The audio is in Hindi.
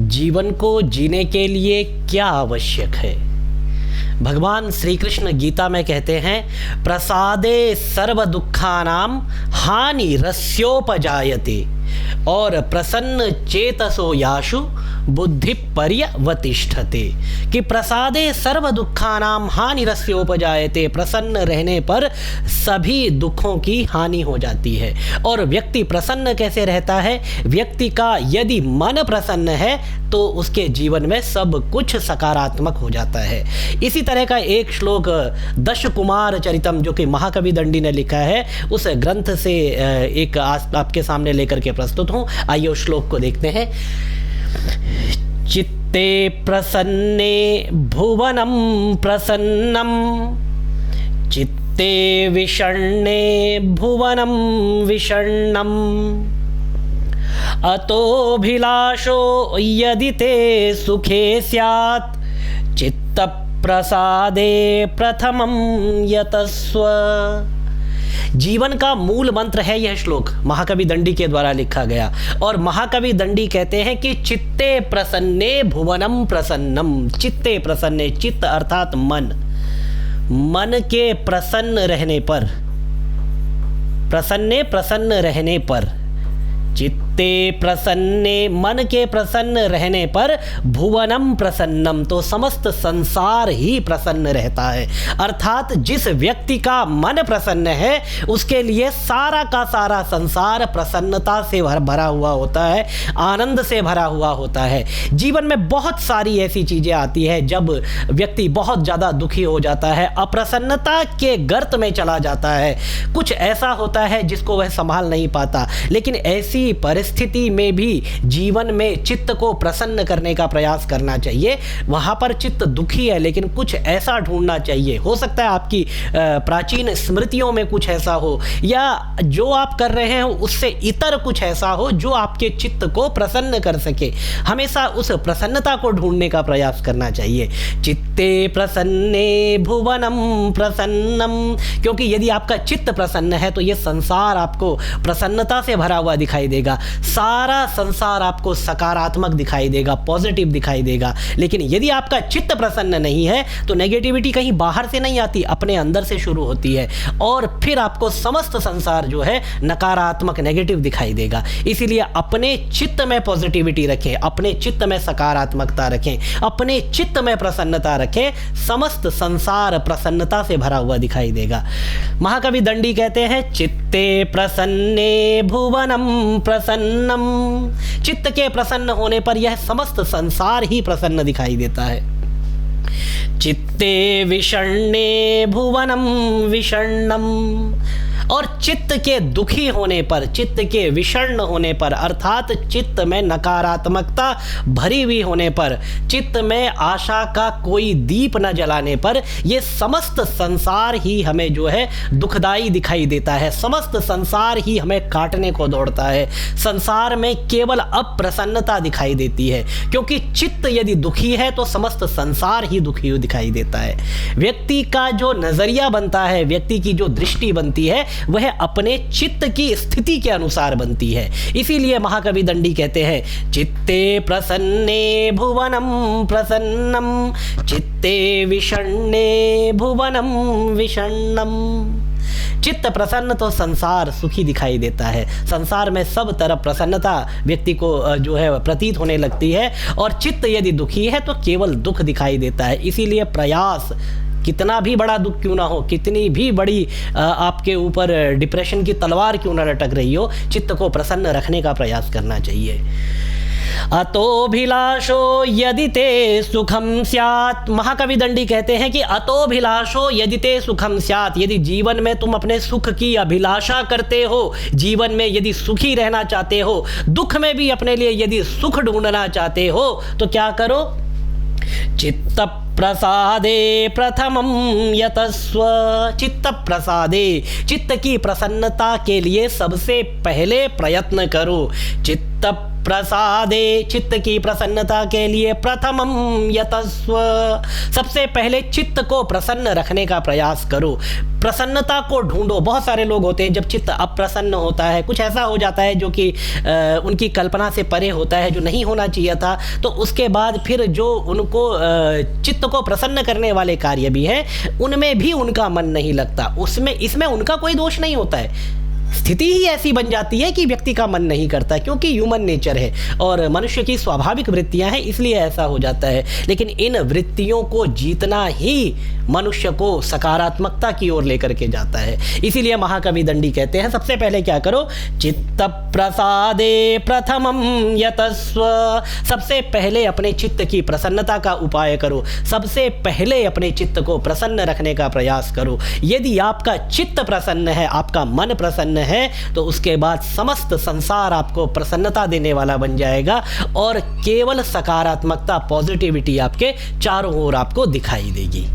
जीवन को जीने के लिए क्या आवश्यक है। भगवान श्री कृष्ण गीता में कहते हैं, प्रसादे सर्व दुखानाम हानि रस्योपजायते और प्रसन्न चेतसो याशु बुद्धि पर्यवतिष्ठते, कि प्रसादे सर्व दुखानाम हानि रस्योपजायते, प्रसन्न रहने पर सभी दुखों की हानि हो जाती है। और व्यक्ति प्रसन्न कैसे रहता है? व्यक्ति का यदि मन प्रसन्न है तो उसके जीवन में सब कुछ सकारात्मक हो जाता है। इसी तरह का एक श्लोक दश कुमार चरितम जो कि महाकवि दंडी ने लिखा है, उस ग्रंथ से एक आपके सामने लेकर के प्रस्तुत हूँ। आइए उस श्लोक को देखते हैं। चित्ते प्रसन्ने भुवनं प्रसन्नम, चित्ते विषण्णे भुवनं विषण्णम, अतोभिलाषो यदि ते सुखे स्यात्, चित्त प्रसादे प्रथमं यतस्व। जीवन का मूल मंत्र है यह श्लोक, महाकवि दंडी के द्वारा लिखा गया। और महाकवि दंडी कहते हैं कि चित्ते प्रसन्ने भुवनम प्रसन्नम, चित्ते प्रसन्ने, चित्त अर्थात मन, मन के प्रसन्न रहने पर, प्रसन्ने प्रसन्न रहने पर, चित्ते प्रसन्ने मन के प्रसन्न रहने पर, भुवनम प्रसन्नम तो समस्त संसार ही प्रसन्न रहता है। अर्थात जिस व्यक्ति का मन प्रसन्न है उसके लिए सारा का सारा संसार प्रसन्नता से भरा हुआ होता है, आनंद से भरा हुआ होता है। जीवन में बहुत सारी ऐसी चीज़ें आती है जब व्यक्ति बहुत ज़्यादा दुखी हो जाता है, अप्रसन्नता के गर्त में चला जाता है, कुछ ऐसा होता है जिसको वह संभाल नहीं पाता। लेकिन ऐसी परिस्थिति में भी जीवन में चित्त को प्रसन्न करने का प्रयास करना चाहिए। वहाँ पर चित्त दुखी है लेकिन कुछ ऐसा ढूंढना चाहिए, हो सकता है आपकी प्राचीन स्मृतियों में कुछ ऐसा हो, या जो आप कर रहे हैं उससे इतर कुछ ऐसा हो जो आपके चित्त को प्रसन्न कर सके। हमेशा उस प्रसन्नता को ढूंढने का प्रयास करना चाहिए। चित्ते प्रसन्ने भुवनम प्रसन्नम, क्योंकि यदि आपका चित्त प्रसन्न है तो ये संसार आपको प्रसन्नता से भरा हुआ दिखाई देगा, सारा संसार आपको सकारात्मक दिखाई देगा, पॉजिटिव दिखाई देगा। लेकिन यदि आपका चित्त प्रसन्न नहीं है तो नेगेटिविटी कहीं बाहर से नहीं आती, अपने अंदर से शुरू होती है और फिर आपको समस्त संसार जो है नकारात्मक, नेगेटिव दिखाई देगा। इसीलिए अपने चित्त में पॉजिटिविटी रखें, अपने चित्त में सकारात्मकता रखें, अपने चित्त में प्रसन्नता रखें, समस्त संसार प्रसन्नता से भरा हुआ दिखाई देगा। महाकवि दंडी कहते हैं, चित्ते प्रसन्ने भुवनम प्रसन्नम, चित्त के प्रसन्न होने पर यह समस्त संसार ही प्रसन्न दिखाई देता है। चित्ते विषण्णे भुवनम विषण्णम, और चित्त के दुखी होने पर, चित्त के विषण्ण होने पर, अर्थात चित्त में नकारात्मकता भरी हुई होने पर, चित्त में आशा का कोई दीप न जलाने पर, ये समस्त संसार ही हमें जो है दुखदाई दिखाई देता है, समस्त संसार ही हमें काटने को दौड़ता है। संसार में केवल अप्रसन्नता दिखाई देती है, क्योंकि चित्त यदि दुखी है तो समस्त संसार ही दुखी दिखाई देता है। व्यक्ति का जो नजरिया बनता है, व्यक्ति की जो दृष्टि बनती है, वह अपने चित्त की स्थिति के अनुसार बनती है। इसीलिए महाकवि दंडी कहते हैं, चित्ते प्रसन्ने भुवनम प्रसन्नम, चित्ते विषण्णे भुवनम विषण्णम। चित्त प्रसन्न तो संसार सुखी दिखाई देता है, संसार में सब तरफ प्रसन्नता व्यक्ति को जो है प्रतीत होने लगती है, और चित्त यदि दुखी है तो केवल दुख दिखाई देता है। इसीलिए प्रयास, कितना भी बड़ा दुख क्यों ना हो, कितनी भी बड़ी आपके ऊपर डिप्रेशन की तलवार क्यों ना लटक रही हो, चित्त को प्रसन्न रखने का प्रयास करना चाहिए। अतोभिलाषो यदि ते सुखम स्यात्, महाकवि दंडी कहते हैं कि अतोभिलाषो यदि ते सुखम स्यात्, यदि जीवन में तुम अपने सुख की अभिलाषा करते हो, जीवन में यदि सुखी रहना चाहते हो, दुख में भी अपने लिए यदि सुख ढूंढना चाहते हो, तो क्या करो? चित्त प्रसादे प्रथमं यतस्व, चित्त प्रसादे, चित्त की प्रसन्नता के लिए सबसे पहले प्रयत्न करो। चित्त प्रसादे, चित्त की प्रसन्नता के लिए प्रथमम यतस्व, सबसे पहले चित्त को प्रसन्न रखने का प्रयास करो, प्रसन्नता को ढूंढो। बहुत सारे लोग होते हैं जब चित्त अप्रसन्न होता है, कुछ ऐसा हो जाता है जो कि उनकी कल्पना से परे होता है, जो नहीं होना चाहिए था, तो उसके बाद फिर जो उनको चित्त को प्रसन्न करने वाले कार्य भी हैं उनमें भी उनका मन नहीं लगता, उसमें इसमें उनका कोई दोष नहीं होता है। स्थिति ही ऐसी बन जाती है कि व्यक्ति का मन नहीं करता, क्योंकि ह्यूमन नेचर है और मनुष्य की स्वाभाविक वृत्तियां हैं, इसलिए ऐसा हो जाता है। लेकिन इन वृत्तियों को जीतना ही मनुष्य को सकारात्मकता की ओर लेकर के जाता है। इसीलिए महाकवि दंडी कहते हैं सबसे पहले क्या करो, चित्त प्रसादे प्रथमम यतस्व, सबसे पहले अपने चित्त की प्रसन्नता का उपाय करो, सबसे पहले अपने चित्त को प्रसन्न रखने का प्रयास करो। यदि आपका चित्त प्रसन्न है, आपका मन प्रसन्न है, तो उसके बाद समस्त संसार आपको प्रसन्नता देने वाला बन जाएगा और केवल सकारात्मकता, पॉजिटिविटी आपके चारों ओर आपको दिखाई देगी।